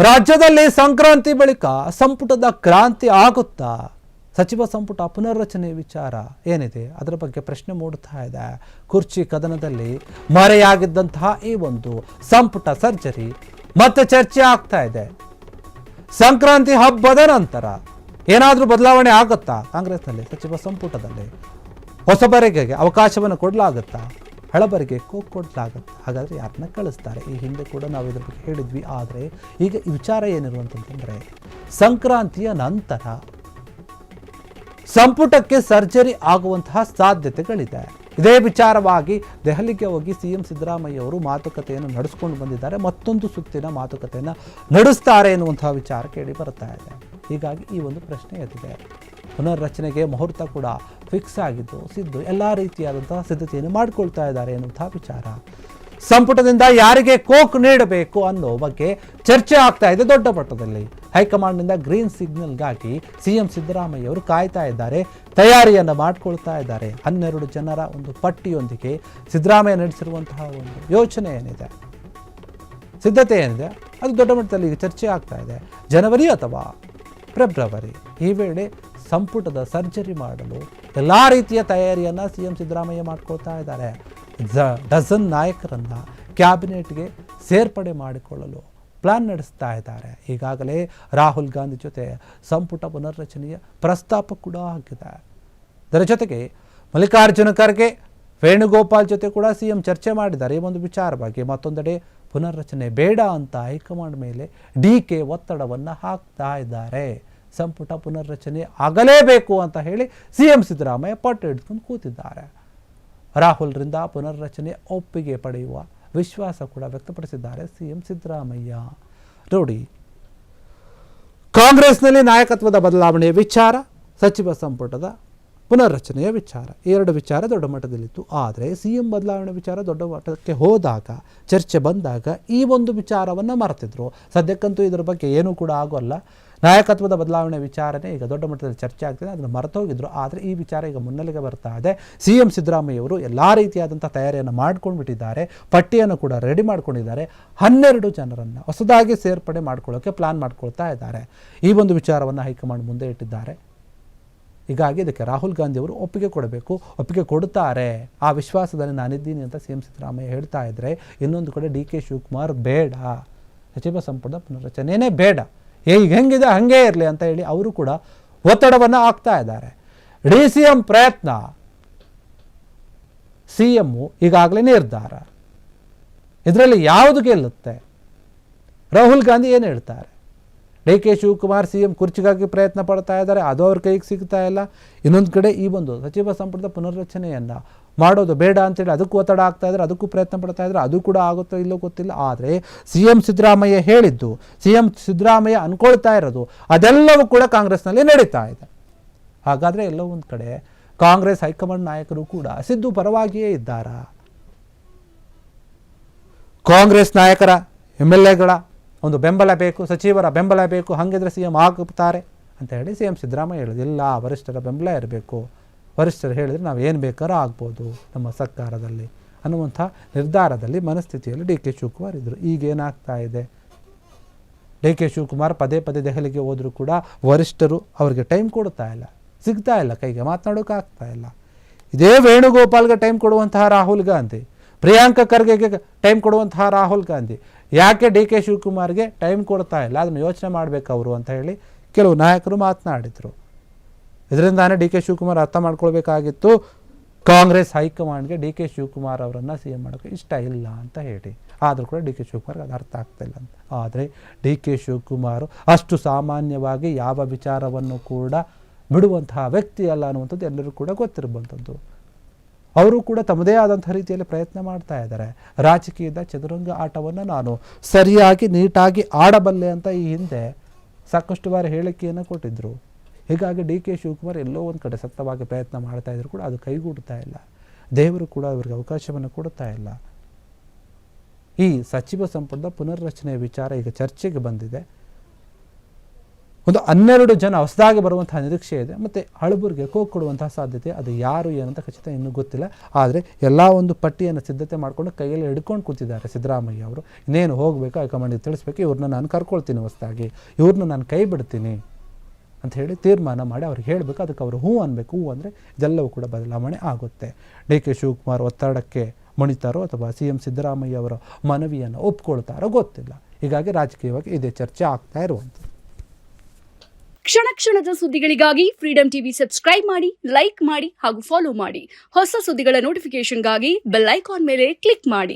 ರಾಜ್ಯದಲ್ಲಿ ಸಂಕ್ರಾಂತಿ ಬಳಿಕ ಸಂಪುಟದ ಕ್ರಾಂತಿ ಆಗುತ್ತಾ? ಸಚಿವ ಸಂಪುಟ ಪುನರ್ರಚನೆ ವಿಚಾರ ಏನಿದೆ ಅದರ ಬಗ್ಗೆ ಪ್ರಶ್ನೆ ಮೂಡುತ್ತಾ ಇದೆ. ಕುರ್ಚಿ ಕದನದಲ್ಲಿ ಮರೆಯಾಗಿದ್ದಂತಹ ಈ ಒಂದು ಸಂಪುಟ ಸರ್ಜರಿ ಮತ್ತೆ ಚರ್ಚೆ ಆಗ್ತಾ ಇದೆ. ಸಂಕ್ರಾಂತಿ ಹಬ್ಬದ ನಂತರ ಏನಾದರೂ ಬದಲಾವಣೆ ಆಗುತ್ತಾ ಕಾಂಗ್ರೆಸ್ನಲ್ಲಿ, ಸಚಿವ ಸಂಪುಟದಲ್ಲಿ? ಹೊಸಬರಿಗೆ ಅವಕಾಶವನ್ನು ಕೊಡಲಾಗುತ್ತಾ, ಹಳಬರಿಗೆ ಕೊಡಲಾಗುತ್ತೆ? ಹಾಗಾದರೆ ಯಾರನ್ನ ಕಳಿಸ್ತಾರೆ? ಈ ಹಿಂದೆ ಕೂಡ ನಾವು ಇದ್ರ ಬಗ್ಗೆ ಹೇಳಿದ್ವಿ. ಆದರೆ ಈಗ ಈ ವಿಚಾರ ಏನಿರುವಂತಂದರೆ, ಸಂಕ್ರಾಂತಿಯ ನಂತರ ಸಂಪುಟಕ್ಕೆ ಸರ್ಜರಿ ಆಗುವಂತಹ ಸಾಧ್ಯತೆಗಳಿದೆ. ಇದೇ ವಿಚಾರವಾಗಿ ದೆಹಲಿಗೆ ಹೋಗಿ ಸಿಎಂ ಸಿದ್ದರಾಮಯ್ಯ ಅವರು ಮಾತುಕತೆಯನ್ನು ನಡೆಸ್ಕೊಂಡು ಬಂದಿದ್ದಾರೆ. ಮತ್ತೊಂದು ಸುತ್ತಿನ ಮಾತುಕತೆಯನ್ನು ನಡೆಸ್ತಾರೆ ಎನ್ನುವಂತಹ ವಿಚಾರ ಕೇಳಿ ಬರ್ತಾ ಇದೆ. ಹೀಗಾಗಿ ಈ ಒಂದು ಪ್ರಶ್ನೆ ಎದ್ದಿದೆ. ಪುನರ್ರಚನೆಗೆ ಮುಹೂರ್ತ ಕೂಡ ಫಿಕ್ಸ್ ಆಗಿದ್ದು, ಸಿದ್ದು ಎಲ್ಲ ರೀತಿಯಾದಂತಹ ಸಿದ್ಧತೆಯನ್ನು ಮಾಡಿಕೊಳ್ತಾ ಇದ್ದಾರೆ ಎನ್ನುವಂತಹ ವಿಚಾರ. ಸಂಪುಟದಿಂದ ಯಾರಿಗೆ ಕೋಕ್ ನೀಡಬೇಕು ಅನ್ನೋ ಬಗ್ಗೆ ಚರ್ಚೆ ಆಗ್ತಾ ಇದೆ ದೊಡ್ಡ ಮಟ್ಟದಲ್ಲಿ. ಹೈಕಮಾಂಡ್ನಿಂದ ಗ್ರೀನ್ ಸಿಗ್ನಲ್ಗಾಗಿ ಸಿಎಂ ಸಿದ್ದರಾಮಯ್ಯ ಅವರು ಕಾಯ್ತಾ ಇದ್ದಾರೆ, ತಯಾರಿಯನ್ನು ಮಾಡಿಕೊಳ್ತಾ ಇದ್ದಾರೆ. 12 ಜನರ ಒಂದು ಪಟ್ಟಿಯೊಂದಿಗೆ ಸಿದ್ದರಾಮಯ್ಯ ನಡೆಸಿರುವಂತಹ ಒಂದು ಯೋಚನೆ ಏನಿದೆ, ಸಿದ್ಧತೆ ಏನಿದೆ, ಅದು ದೊಡ್ಡ ಮಟ್ಟದಲ್ಲಿ ಚರ್ಚೆ ಆಗ್ತಾ ಇದೆ. ಜನವರಿ ಅಥವಾ ಫೆಬ್ರವರಿ ಈ ವೇಳೆ ಸಂಪುಟದ ಸರ್ಜರಿ ಮಾಡಲು ಎಲ್ಲ ರೀತಿಯ ತಯಾರಿಯನ್ನು ಸಿಎಂ ಸಿದ್ದರಾಮಯ್ಯ ಮಾಡ್ಕೊಳ್ತಾ ಇದ್ದಾರೆ. ಡಜನ್ ನಾಯಕರನ್ನು ಕ್ಯಾಬಿನೆಟ್ಗೆ ಸೇರ್ಪಡೆ ಮಾಡಿಕೊಳ್ಳಲು ಪ್ಲಾನ್ ನಡೆಸ್ತಾ ಇದ್ದಾರೆ. ಈಗಾಗಲೇ ರಾಹುಲ್ ಗಾಂಧಿ ಜೊತೆ ಸಂಪುಟ ಪುನರ್ರಚನೆಯ ಪ್ರಸ್ತಾಪ ಕೂಡ ಆಗಿದೆ. ಇದರ ಜೊತೆಗೆ ಮಲ್ಲಿಕಾರ್ಜುನ ಖರ್ಗೆ, ವೇಣುಗೋಪಾಲ್ ಜೊತೆ ಕೂಡ ಸಿಎಂ ಚರ್ಚೆ ಮಾಡಿದ್ದಾರೆ ಈ ಒಂದು ವಿಚಾರವಾಗಿ. ಮತ್ತೊಂದೆಡೆ ಪುನರ್ರಚನೆ ಬೇಡ ಅಂತ ಹೈಕಮಾಂಡ್ ಮೇಲೆ ಡಿಕೆ ಒತ್ತಡವನ್ನು ಹಾಕ್ತಾ ಇದ್ದಾರೆ. ಸಂಪುಟ ಪುನರ್ರಚನೆ ಆಗಲೇಬೇಕು ಅಂತ ಹೇಳಿ ಸಿಎಂ ಸಿದ್ದರಾಮಯ್ಯ ಪಟ್ಟು ಹಿಡಿದುಕೊಂಡು ಕೂತಿದ್ದಾರೆ. ರಾಹುಲ್ರಿಂದ ಪುನರ್ರಚನೆ ಒಪ್ಪಿಗೆ ಪಡೆಯುವ ವಿಶ್ವಾಸ ಕೂಡ ವ್ಯಕ್ತಪಡಿಸಿದ್ದಾರೆ ಸಿಎಂ ಸಿದ್ದರಾಮಯ್ಯ. ನೋಡಿ, ಕಾಂಗ್ರೆಸ್ನಲ್ಲಿ ನಾಯಕತ್ವದ ಬದಲಾವಣೆಯ ವಿಚಾರ, ಸಚಿವ ಸಂಪುಟದ ಪುನರ್ರಚನೆಯ ವಿಚಾರ, ಎರಡು ವಿಚಾರ ದೊಡ್ಡ ಮಟ್ಟದಲ್ಲಿತ್ತು. ಆದರೆ ಸಿಎಂ ಬದಲಾವಣೆ ವಿಚಾರ ದೊಡ್ಡ ಮಟ್ಟಕ್ಕೆ ಹೋದಾಗ, ಚರ್ಚೆ ಬಂದಾಗ ಈ ಒಂದು ವಿಚಾರವನ್ನು ಮರೆತಿದ್ರು. ಸದ್ಯಕ್ಕಂತೂ ಇದರ ಬಗ್ಗೆ ಏನೂ ಕೂಡ ಆಗೋಲ್ಲ. ನಾಯಕತ್ವದ ಬದಲಾವಣೆ ವಿಚಾರನೇ ಈಗ ದೊಡ್ಡ ಮಟ್ಟದಲ್ಲಿ ಚರ್ಚೆ ಆಗ್ತಿದೆ, ಅದನ್ನು ಮರೆತೋಗಿದ್ರು. ಆದರೆ ಈ ವಿಚಾರ ಈಗ ಮುನ್ನೆಲೆಗೆ ಬರ್ತಾ ಇದೆ. ಸಿಎಂ ಸಿದ್ದರಾಮಯ್ಯ ಅವರು ಎಲ್ಲ ರೀತಿಯಾದಂಥ ತಯಾರಿಯನ್ನು ಮಾಡ್ಕೊಂಡು ಬಿಟ್ಟಿದ್ದಾರೆ, ಪಟ್ಟಿಯನ್ನು ಕೂಡ ರೆಡಿ ಮಾಡ್ಕೊಂಡಿದ್ದಾರೆ. 12 ಜನರನ್ನು ಹೊಸದಾಗಿ ಸೇರ್ಪಡೆ ಮಾಡ್ಕೊಳ್ಳೋಕ್ಕೆ ಪ್ಲಾನ್ ಮಾಡ್ಕೊಳ್ತಾ ಇದ್ದಾರೆ. ಈ ಒಂದು ವಿಚಾರವನ್ನು ಹೈಕಮಾಂಡ್ ಮುಂದೆ ಇಟ್ಟಿದ್ದಾರೆ. ಹೀಗಾಗಿ ಇದಕ್ಕೆ ರಾಹುಲ್ ಗಾಂಧಿ ಅವರು ಒಪ್ಪಿಗೆ ಕೊಡಬೇಕು, ಒಪ್ಪಿಗೆ ಕೊಡುತ್ತಾರೆ, ಆ ವಿಶ್ವಾಸದಲ್ಲಿ ನಾನಿದ್ದೀನಿ ಅಂತ ಸಿಎಂ ಸಿದ್ದರಾಮಯ್ಯ ಹೇಳ್ತಾ ಇದ್ದರೆ, ಇನ್ನೊಂದು ಕಡೆ ಡಿ.ಕೆ. ಶಿವಕುಮಾರ್ ಬೇಡ, ಸಚಿವ ಸಂಪುಟದ ಪುನರ್ರಚನೆಯೇ ಬೇಡ, ಈಗ ಹೆಂಗಿದೆ ಹಾಗೇ ಇರಲಿ ಅಂತ ಹೇಳಿ ಅವರು ಕೂಡ ಒತ್ತಡವನ್ನು ಹಾಕ್ತಾ ಇದ್ದಾರೆ. ಡಿ.ಸಿ.ಎಂ ಪ್ರಯತ್ನ, ಸಿಎಂ ಈಗಾಗಲೇ ನಿರ್ಧಾರ, ಇದರಲ್ಲಿ ಯಾವುದು ಗೆಲ್ಲುತ್ತೆ? ರಾಹುಲ್ ಗಾಂಧಿ ಏನು ಹೇಳ್ತಾರೆ? ಡಿ.ಕೆ. ಶಿವಕುಮಾರ್ ಸಿಎಂ ಕುರ್ಚಿಗಾಗಿ ಪ್ರಯತ್ನ ಪಡ್ತಾ ಇದ್ದಾರೆ, ಅದು ಅವ್ರ ಕೈಗೆ ಸಿಗ್ತಾ ಇಲ್ಲ. ಇನ್ನೊಂದು ಕಡೆ ಈ ಒಂದು ಸಚಿವ ಸಂಪುಟದ ಪುನರ್ರಚನೆಯನ್ನು ಮಾಡೋದು ಬೇಡ ಅಂತೇಳಿ ಅದಕ್ಕೂ ಒತ್ತಡ ಆಗ್ತಾ ಇದ್ದಾರೆ, ಅದಕ್ಕೂ ಪ್ರಯತ್ನ ಪಡ್ತಾ ಇದ್ದಾರೆ. ಅದು ಕೂಡ ಆಗುತ್ತೋ ಇಲ್ಲೋ ಗೊತ್ತಿಲ್ಲ. ಆದರೆ ಸಿಎಂ ಸಿದ್ದರಾಮಯ್ಯ ಹೇಳಿದ್ದು, ಸಿಎಂ ಸಿದ್ದರಾಮಯ್ಯ ಅನ್ಕೊಳ್ತಾ ಇರೋದು, ಅದೆಲ್ಲವೂ ಕೂಡ ಕಾಂಗ್ರೆಸ್ನಲ್ಲಿ ನಡೀತಾ ಇದೆ. ಹಾಗಾದರೆ ಎಲ್ಲೋ ಒಂದು ಕಡೆ ಕಾಂಗ್ರೆಸ್ ಹೈಕಮಾಂಡ್ ನಾಯಕರು ಕೂಡ ಸಿದ್ದು ಪರವಾಗಿಯೇ ಇದ್ದಾರಾ? ಕಾಂಗ್ರೆಸ್ ನಾಯಕರ MLA ಗಳ ಒಂದು ಬೆಂಬಲ ಬೇಕು, ಸಚಿವರ ಬೆಂಬಲ ಬೇಕು, ಹಾಗಿದ್ರೆ ಸಿಎಂ ಆಗುತ್ತಾರೆ ಅಂತ ಹೇಳಿ ಸಿಎಂ ಸಿದ್ದರಾಮಯ್ಯ ಹೇಳೋದು. ಇಲ್ಲ, ವರಿಷ್ಠರ ಬೆಂಬಲ ಇರಬೇಕು, ವರಿಷ್ಠರು ಹೇಳಿದರೆ ನಾವು ಏನು ಬೇಕಾದ್ರೂ ಆಗ್ಬೋದು ನಮ್ಮ ಸರ್ಕಾರದಲ್ಲಿ ಅನ್ನುವಂಥ ನಿರ್ಧಾರದಲ್ಲಿ, ಮನಸ್ಥಿತಿಯಲ್ಲಿ ಡಿ.ಕೆ. ಶಿವಕುಮಾರ್ ಇದ್ದರು. ಈಗೇನಾಗ್ತಾ ಇದೆ? ಡಿ.ಕೆ. ಶಿವಕುಮಾರ್ ಪದೇ ಪದೇ ದೆಹಲಿಗೆ ಹೋದರೂ ಕೂಡ ವರಿಷ್ಠರು ಅವರಿಗೆ ಟೈಮ್ ಕೊಡ್ತಾ ಇಲ್ಲ, ಸಿಗ್ತಾ ಇಲ್ಲ, ಕೈಗೆ ಮಾತನಾಡೋಕೆ ಆಗ್ತಾ ಇಲ್ಲ. ಇದೇ ವೇಣುಗೋಪಾಲ್ಗೆ ಟೈಮ್ ಕೊಡುವಂತಹ ರಾಹುಲ್ ಗಾಂಧಿ, ಪ್ರಿಯಾಂಕಾ ಖರ್ಗೆಗೆ ಟೈಮ್ ಕೊಡುವಂತಹ ರಾಹುಲ್ ಗಾಂಧಿ ಯಾಕೆ ಡಿ.ಕೆ. ಶಿವಕುಮಾರ್ಗೆ ಟೈಮ್ ಕೊಡ್ತಾ ಇಲ್ಲ, ಅದನ್ನು ಯೋಚನೆ ಮಾಡಬೇಕು ಅವರು ಅಂತ ಹೇಳಿ ಕೆಲವು ನಾಯಕರು ಮಾತನಾಡಿದರು. ಇದರಿಂದಾನೇ ಡಿ.ಕೆ. ಶಿವಕುಮಾರ್ ಅರ್ಥ ಮಾಡ್ಕೊಳ್ಬೇಕಾಗಿತ್ತು, ಕಾಂಗ್ರೆಸ್ ಹೈಕಮಾಂಡ್ಗೆ ಡಿ.ಕೆ. ಶಿವಕುಮಾರ್ ಅವರನ್ನು ಸಿಎಂ ಮಾಡೋಕ್ಕೆ ಇಷ್ಟ ಇಲ್ಲ ಅಂತ ಹೇಳಿ. ಆದರೂ ಕೂಡ ಡಿ.ಕೆ. ಶಿವಕುಮಾರ್ಗೆ ಅದು ಅರ್ಥ ಆಗ್ತಾ ಇಲ್ಲ ಅಂತ. ಆದರೆ ಡಿ.ಕೆ. ಶಿವಕುಮಾರ್ ಅಷ್ಟು ಸಾಮಾನ್ಯವಾಗಿ ಯಾವ ವಿಚಾರವನ್ನು ಕೂಡ ಬಿಡುವಂತಹ ವ್ಯಕ್ತಿ ಅಲ್ಲ ಅನ್ನುವಂಥದ್ದು ಎಲ್ಲರೂ ಕೂಡ ಗೊತ್ತಿರುವಂಥದ್ದು. ಅವರು ಕೂಡ ತಮ್ಮದೇ ಆದಂಥ ರೀತಿಯಲ್ಲಿ ಪ್ರಯತ್ನ ಮಾಡ್ತಾ ಇದ್ದಾರೆ. ರಾಜಕೀಯದ ಚದುರಂಗ ಆಟವನ್ನು ನಾನು ಸರಿಯಾಗಿ ನೀಟಾಗಿ ಆಡಬಲ್ಲೆ ಅಂತ ಈ ಹಿಂದೆ ಸಾಕಷ್ಟು ಬಾರಿ ಹೇಳಿಕೆಯನ್ನು ಕೊಟ್ಟಿದ್ದರು. ಹೀಗಾಗಿ ಡಿ.ಕೆ. ಶಿವಕುಮಾರ್ ಎಲ್ಲೋ ಒಂದು ಕಡೆ ಸತತವಾಗಿ ಪ್ರಯತ್ನ ಮಾಡ್ತಾ ಇದ್ರು ಕೂಡ ಅದು ಕೈಗೂಡ್ತಾ ಇಲ್ಲ. ದೇವರು ಕೂಡ ಅವರಿಗೆ ಅವಕಾಶವನ್ನು ಕೊಡ್ತಾ ಇಲ್ಲ. ಈ ಸಚಿವ ಸಂಪುಟದ ಪುನರ್ರಚನೆಯ ವಿಚಾರ ಈಗ ಚರ್ಚೆಗೆ ಬಂದಿದೆ. ಒಂದು 12 ಜನ ಹೊಸದಾಗಿ ಬರುವಂತಹ ನಿರೀಕ್ಷೆ ಇದೆ. ಮತ್ತು ಹಳಬರಿಗೆ ಕೋಕ್ ಕೊಡುವಂತಹ ಸಾಧ್ಯತೆ, ಅದು ಯಾರು ಏನಂತ ಖಚಿತ ಇನ್ನೂ ಗೊತ್ತಿಲ್ಲ. ಆದರೆ ಎಲ್ಲ ಒಂದು ಪಟ್ಟಿಯನ್ನು ಸಿದ್ಧತೆ ಮಾಡಿಕೊಂಡು ಕೈಯಲ್ಲಿ ಹಿಡ್ಕೊಂಡು ಕೂತಿದ್ದಾರೆ ಸಿದ್ದರಾಮಯ್ಯ ಅವರು. ಇನ್ನೇನು ಹೋಗಬೇಕು, ಹೈಕಮಾಂಡಿಗೆ ತಿಳಿಸ್ಬೇಕು, ಇವ್ರನ್ನ ನಾನು ಕರ್ಕೊಳ್ತೀನಿ ಹೊಸದಾಗಿ, ಇವ್ರನ್ನ ನಾನು ಕೈ ಬಿಡ್ತೀನಿ ಅಂತ ಹೇಳಿ ತೀರ್ಮಾನ ಮಾಡಿ ಅವ್ರಿಗೆ ಹೇಳಬೇಕು. ಅದಕ್ಕೆ ಅವರು ಹೂ ಅನ್ಬೇಕು. ಹೂ ಅಂದರೆ ಇದೆಲ್ಲವೂ ಕೂಡ ಬದಲಾವಣೆ ಆಗುತ್ತೆ. ಡಿ ಕೆ ಶಿವಕುಮಾರ್ ಒತ್ತಡಕ್ಕೆ ಮಣಿತಾರೋ ಅಥವಾ CM ಸಿದ್ದರಾಮಯ್ಯ ಅವರ ಮನವಿಯನ್ನು ಒಪ್ಕೊಳ್ತಾರೋ ಗೊತ್ತಿಲ್ಲ. ಹೀಗಾಗಿ ರಾಜಕೀಯವಾಗಿ ಇದೇ ಚರ್ಚೆ ಆಗ್ತಾ ಇರುವಂಥದ್ದು. ಕ್ಷಣ ಕ್ಷಣದ ಸುದ್ದಿಗಳಿಗಾಗಿ ಫ್ರೀಡಂ ಟಿವಿ ಸಬ್ಸ್ಕ್ರೈಬ್ ಮಾಡಿ, ಲೈಕ್ ಮಾಡಿ ಹಾಗೂ ಫಾಲೋ ಮಾಡಿ. ಹೊಸ ಸುದ್ದಿಗಳ ನೋಟಿಫಿಕೇಶನ್ಗಾಗಿ ಬೆಲ್ ಐಕಾನ್ ಮೇಲೆ ಕ್ಲಿಕ್ ಮಾಡಿ.